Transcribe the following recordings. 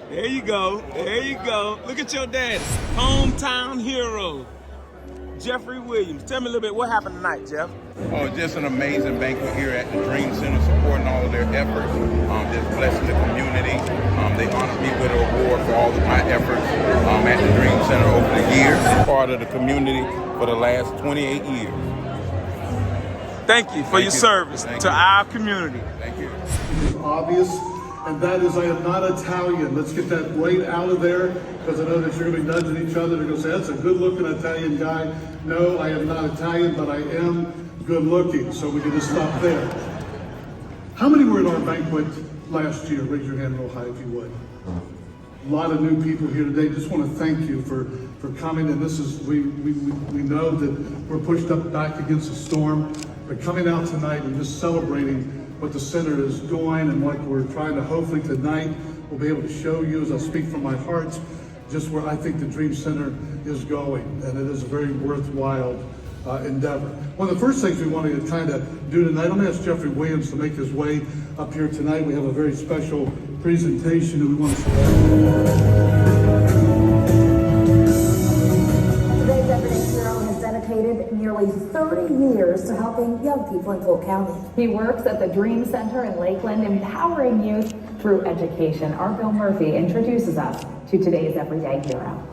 There you go. There you go. Look at your daddy. Hometown hero, Jeffrey Williams. Tell me a little bit what happened tonight, Jeff. Oh, just an amazing banquet here at the Dream Center, supporting all of their efforts, just blessing the community. They honored me with an award for all of my efforts at the Dream Center over the years. Part of the community for the last 28 years. Thank you for your service to our community. Thank you. It's obvious, and that is I am not Italian. Let's get that right out of there, because I know that you're going to be nudging each other to go say, that's a good-looking Italian guy. No, I am not Italian, but I am good-looking, so we can just stop there. How many were at our banquet last year? Raise your hand real high if you would. A lot of new people here today. Just want to thank you for coming, and this is, we know that we're pushed up back against the storm, but coming out tonight and just celebrating what the center is doing and what we're trying to hopefully tonight we'll be able to show you, as I speak from my heart, just where I think the Dream Center is going, and it is a very worthwhile endeavor. One of the first things we wanted to kind of do tonight, I'm going to ask Jeffrey Williams to make his way up here tonight. We have a very special presentation that we want to Today's Everyday Hero has dedicated nearly 30 years to helping young people in Polk County. He works at the Dream Center in Lakeland, empowering youth through education. Our Bill Murphy introduces us to today's Everyday Hero.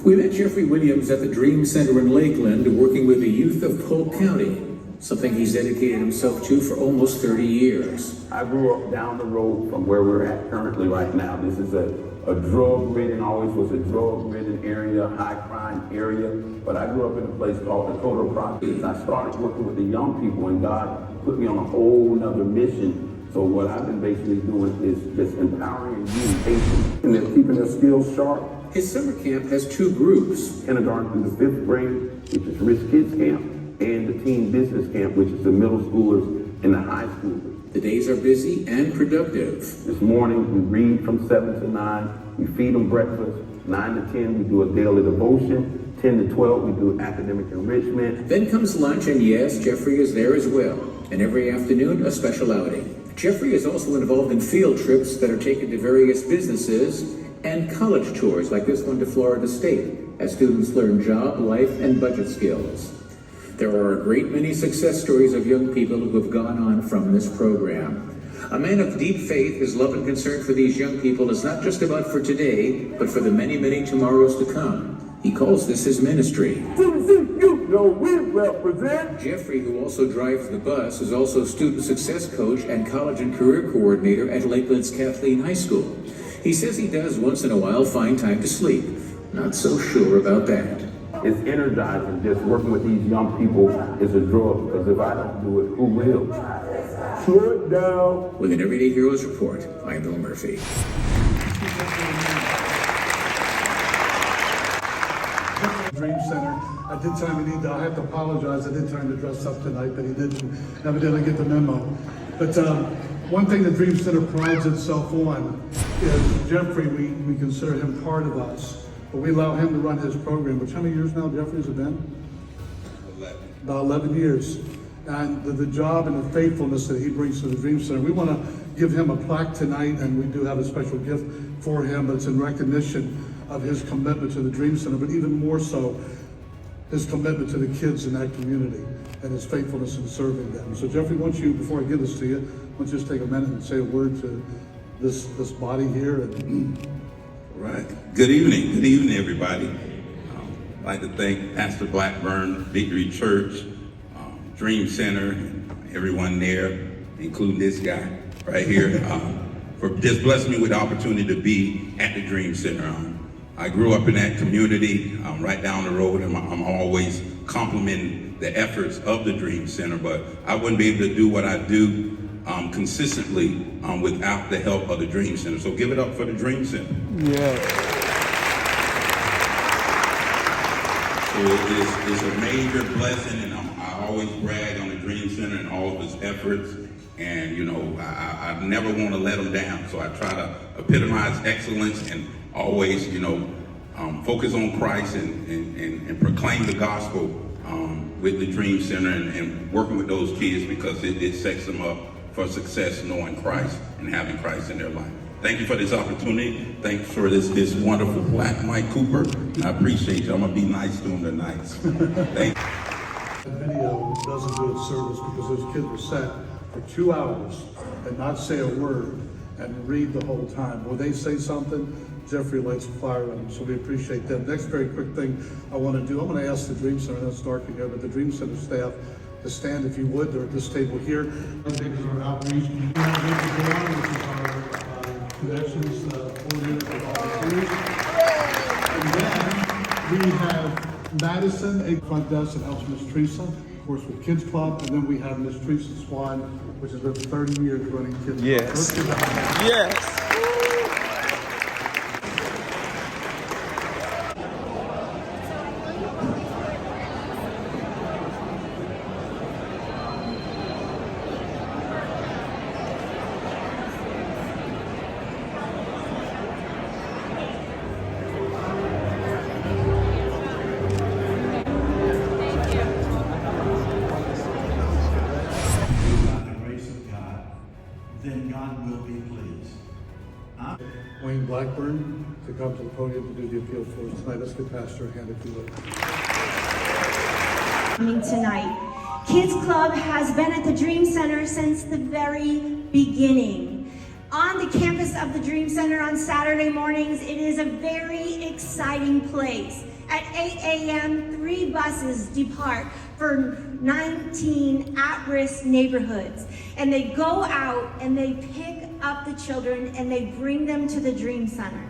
We met Jeffrey Williams at the Dream Center in Lakeland, working with the youth of Polk County, something he's dedicated himself to for almost 30 years. I grew up down the road from where we're at currently right now. This is a drug-ridden, always was a drug-ridden area, high-crime area, but I grew up in a place called Dakota Projects. I started working with the young people, and God put me on a whole nother mission. So what I've been basically doing is just empowering and being patient, and then keeping their skills sharp. His summer camp has two groups. Kindergarten through the 5th grade, which is Rich Kids Camp, and the Teen Business Camp, which is the middle schoolers and the high schoolers. The days are busy and productive. This morning, we read from 7 to 9. We feed them breakfast. 9 to 10, we do a daily devotion. 10 to 12, we do academic enrichment. Then comes lunch, and yes, Jeffrey is there as well. And every afternoon, a special outing. Jeffrey is also involved in field trips that are taken to various businesses and college tours like this one to Florida State, as students learn job, life, and budget skills. There are a great many success stories of young people who have gone on from this program. A man of deep faith, his love and concern for these young people is not just about for today, but for the many, many tomorrows to come. He calls this his ministry. You know we represent. Jeffrey, who also drives the bus, is also student success coach and college and career coordinator at Lakeland's Kathleen High School. He says he does once in a while find time to sleep. Not so sure about that. It's energizing. Just working with these young people is a drug, because if I don't do it, who will? Slow it down. With an Everyday Heroes Report, I'm Bill Murphy. Dream Center. I did tell him I have to apologize. I did tell him to dress up tonight, but he didn't evidently get the memo. But one thing the Dream Center prides itself on is Jeffrey, we consider him part of us, but we allow him to run his program. Which, how many years now, Jeffrey, has it been? 11. About 11 years. And the job and the faithfulness that he brings to the Dream Center. We want to give him a plaque tonight, and we do have a special gift for him, but it's in recognition of his commitment to the Dream Center, but even more so, his commitment to the kids in that community and his faithfulness in serving them. So Jeffrey, before I give this to you, why don't you just take a minute and say a word to this body here. Right. Good evening, everybody. I'd like to thank Pastor Blackburn, Victory Church, Dream Center, and everyone there, including this guy right here, for just blessing me with the opportunity to be at the Dream Center. I grew up in that community, right down the road, and I'm always complimenting the efforts of the Dream Center, but I wouldn't be able to do what I do consistently without the help of the Dream Center. So give it up for the Dream Center. Yeah. So it's a major blessing, and I always brag on the Dream Center and all of its efforts. And you know, I never want to let them down. So I try to epitomize excellence and always, focus on Christ and proclaim the gospel with the Dream Center and working with those kids, because it sets them up for success knowing Christ and having Christ in their life. Thank you for this opportunity. Thanks for this wonderful black Mike Cooper. I appreciate you. I'm gonna be nice to him tonight. Thank you. That video doesn't do its service because those kids were sat for 2 hours and not say a word and read the whole time. When they say something, Jeffrey lights a fire on them, so we appreciate them. Next very quick thing I want to do, I'm going to ask the Dream Center, and it's dark in here, but the Dream Center staff to stand if you would. They're at this table here. Things are outreach. We have Rayford, which is our connections coordinator for volunteers. And then we have Madison, a front desk that helps Miss Teresa, of course, with Kids Club, and then we have Miss Teresa Swan, which has been 30 years running Kids Club. Yes. Yes. then God will be pleased. Wayne Blackburn to come to the podium to do the appeal for us tonight. Let's get Pastor a hand if you would. Coming tonight. Kids Club has been at the Dream Center since the very beginning. On the campus of the Dream Center on Saturday mornings, it is a very exciting place. At 8 a.m., 3 buses depart for 19 at-risk neighborhoods. And they go out and they pick up the children and they bring them to the Dream Center.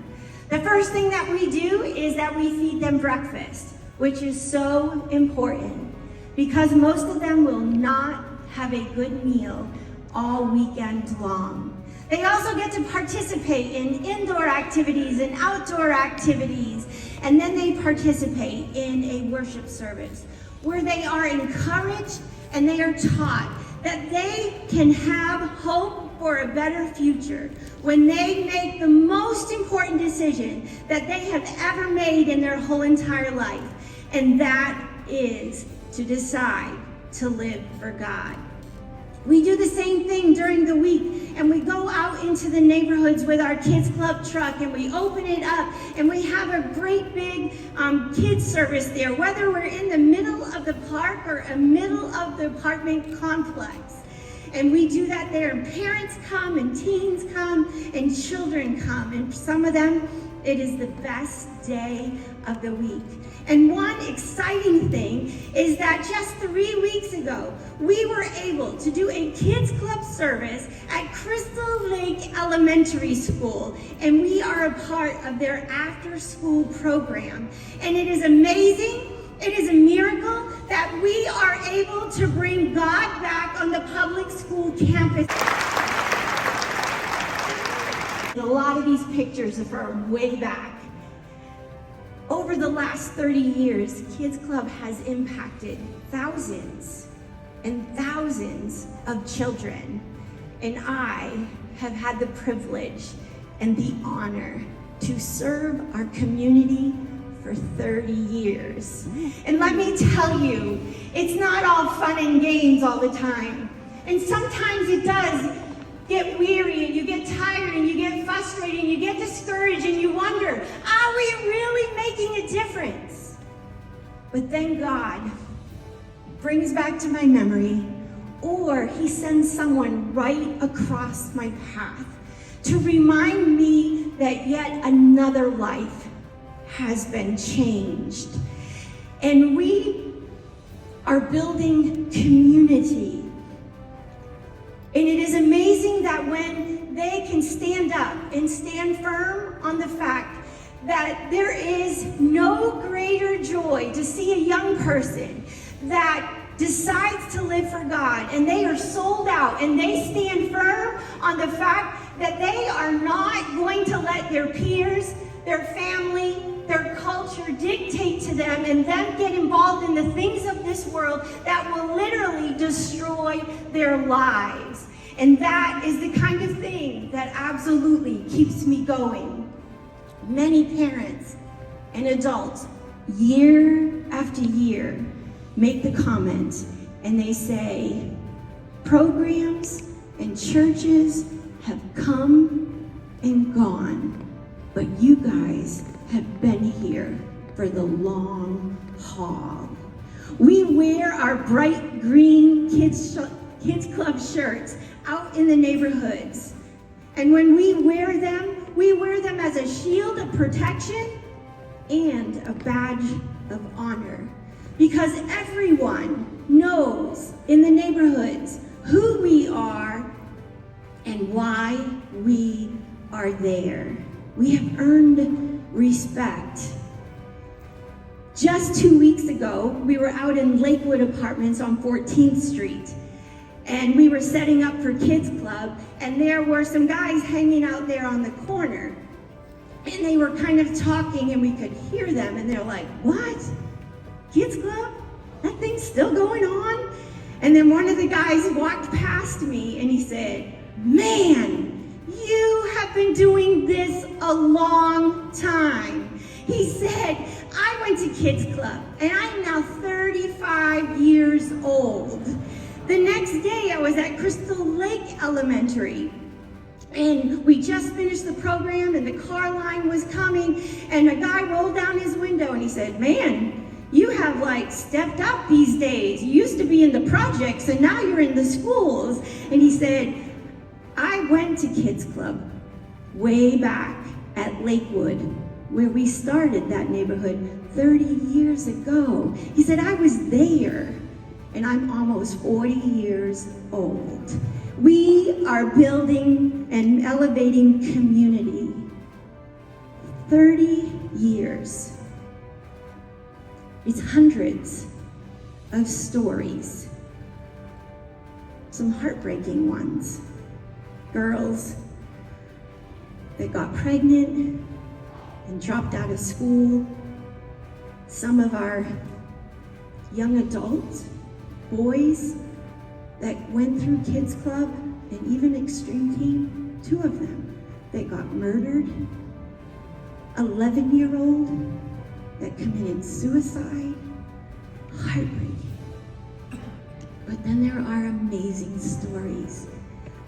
The first thing that we do is that we feed them breakfast, which is so important because most of them will not have a good meal all weekend long. They also get to participate in indoor activities and outdoor activities, and then they participate in a worship service where they are encouraged and they are taught that they can have hope for a better future when they make the most important decision that they have ever made in their whole entire life, and that is to decide to live for God. We do the same thing during the week, and we go out into the neighborhoods with our Kids Club truck and we open it up and we have a great big kids service there, whether we're in the middle of the park or a middle of the apartment complex. And we do that there, and parents come and teens come and children come, and some of them, it is the best day of the week. And one exciting thing is that just 3 weeks ago, we were able to do a Kids Club service at Crystal Lake Elementary School, and we are a part of their after-school program. And it is amazing, it is a miracle that we are able to bring God back on the public school campus. A lot of these pictures are from way back. Over the last 30 years, Kids Club has impacted thousands and thousands of children. And I have had the privilege and the honor to serve our community for 30 years. And let me tell you, it's not all fun and games all the time. And sometimes it does get weary and you get tired and you get frustrated and you get discouraged and you wonder, are we really making a difference? But then God brings back to my memory, or he sends someone right across my path to remind me that yet another life has been changed. And we are building community. And it is amazing that when they can stand up and stand firm on the fact that there is no greater joy to see a young person that decides to live for God, and they are sold out, and they stand firm on the fact that they are not going to let their peers, their family, their culture dictate to them and them get involved in the things of this world that will literally destroy their lives. And that is the kind of thing that absolutely keeps me going. Many parents and adults, year after year, make the comment and they say, programs and churches have come and gone, but you guys have been here for the long haul. We wear our bright green kids club shirts out in the neighborhoods. And when we wear them as a shield of protection and a badge of honor. Because everyone knows in the neighborhoods who we are and why we are there. We have earned respect. Just 2 weeks ago, we were out in Lakewood Apartments on 14th Street, and we were setting up for Kids Club, and there were some guys hanging out there on the corner, and they were kind of talking, and we could hear them, and they're like, "What? Kids Club? That thing's still going on?" And then one of the guys walked past me, and he said, "Man, you have been doing this a long time." He said, "I went to Kids Club, and I'm now 35 years old. The next day, I was at Crystal Lake Elementary, and we just finished the program, and the car line was coming, and a guy rolled down his window, and he said, 'Man, you have like stepped up these days. You used to be in the projects, and now you're in the schools.' And he said, 'I went to Kids Club way back at Lakewood, where we started that neighborhood 30 years ago.' He said, 'I was there, and I'm almost 40 years old.' We are building and elevating community. 30 years. It's hundreds of stories. Some heartbreaking ones. Girls that got pregnant and dropped out of school. Some of our young adults, boys that went through Kids Club and even Extreme Team, 2 of them that got murdered. 11-year-old that committed suicide. Heartbreaking. But then there are amazing stories.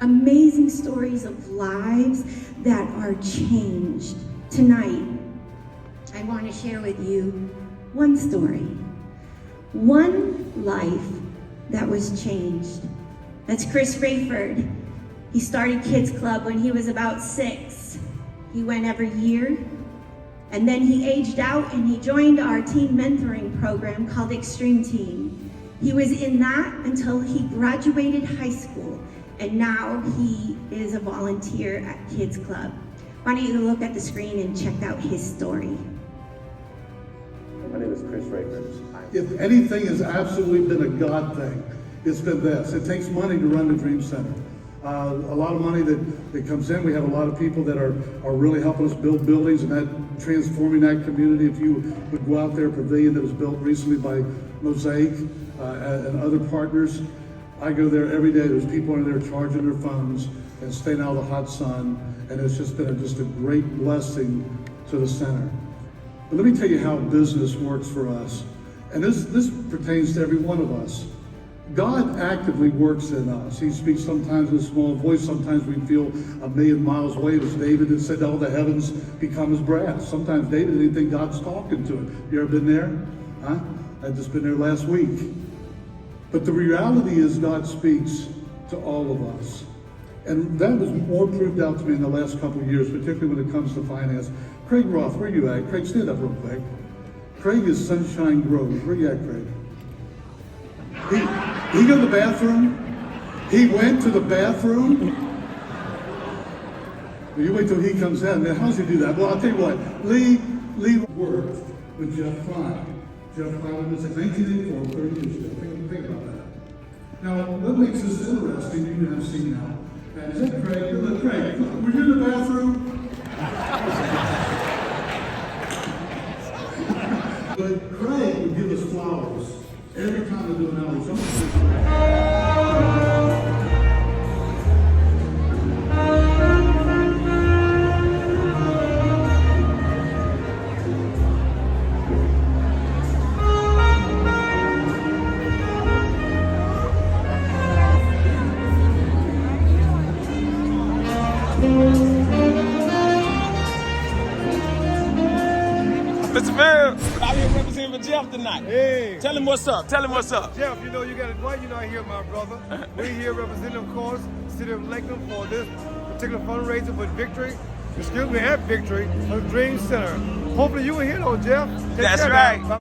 Amazing stories of lives that are changed. Tonight, I want to share with you one story. One life that was changed. That's Chris Rayford. He started Kids Club when he was about 6. He went every year, and then he aged out and he joined our teen mentoring program called Extreme Team. He was in that until he graduated high school, and now he is a volunteer at Kids Club. Why don't you look at the screen and check out his story. My name is Chris Rayford. If anything has absolutely been a God thing, it's been this. It takes money to run the Dream Center. A lot of money that comes in. We have a lot of people that are really helping us build buildings and that transforming that community. If you would go out there, a pavilion that was built recently by Mosaic and other partners. I go there every day. There's people in there charging their phones and staying out of the hot sun. And it's just been just a great blessing to the center. But let me tell you how business works for us. And this pertains to every one of us. God actively works in us. He speaks sometimes in a small voice. Sometimes we feel a million miles away. As David had said, all the heavens become as brass. Sometimes David didn't think God's talking to him. You ever been there? Huh? I've just been there last week. But the reality is God speaks to all of us. And that was more proved out to me in the last couple of years, particularly when it comes to finance. Craig Roth, where you at? Craig, stand up real quick. Craig is Sunshine Grove. Where you at, Craig? He go to the bathroom. He went to the bathroom. Well, you wait till he comes in. Man, how does he do that? Well, I'll tell you what. Lee worked with Jeff Klein. Jeff Klein was in 1984, 30 years ago. Think about that. Now, what makes this interesting, you have seen now, is that Craig? Look, Craig, were you in the bathroom? But Craig would give us flowers every time we do an outreach. Mr. Phil, out here representing for Jeff tonight. Hey. Tell him what's up. Tell him what's up. Jeff, you know you got it right. You're not here, my brother. We're here representing, of course, the city of Lakeland for this particular fundraiser with Victory. Excuse me, at Victory for the Dream Center. Hopefully you were here, though, Jeff. Take That's care right. now.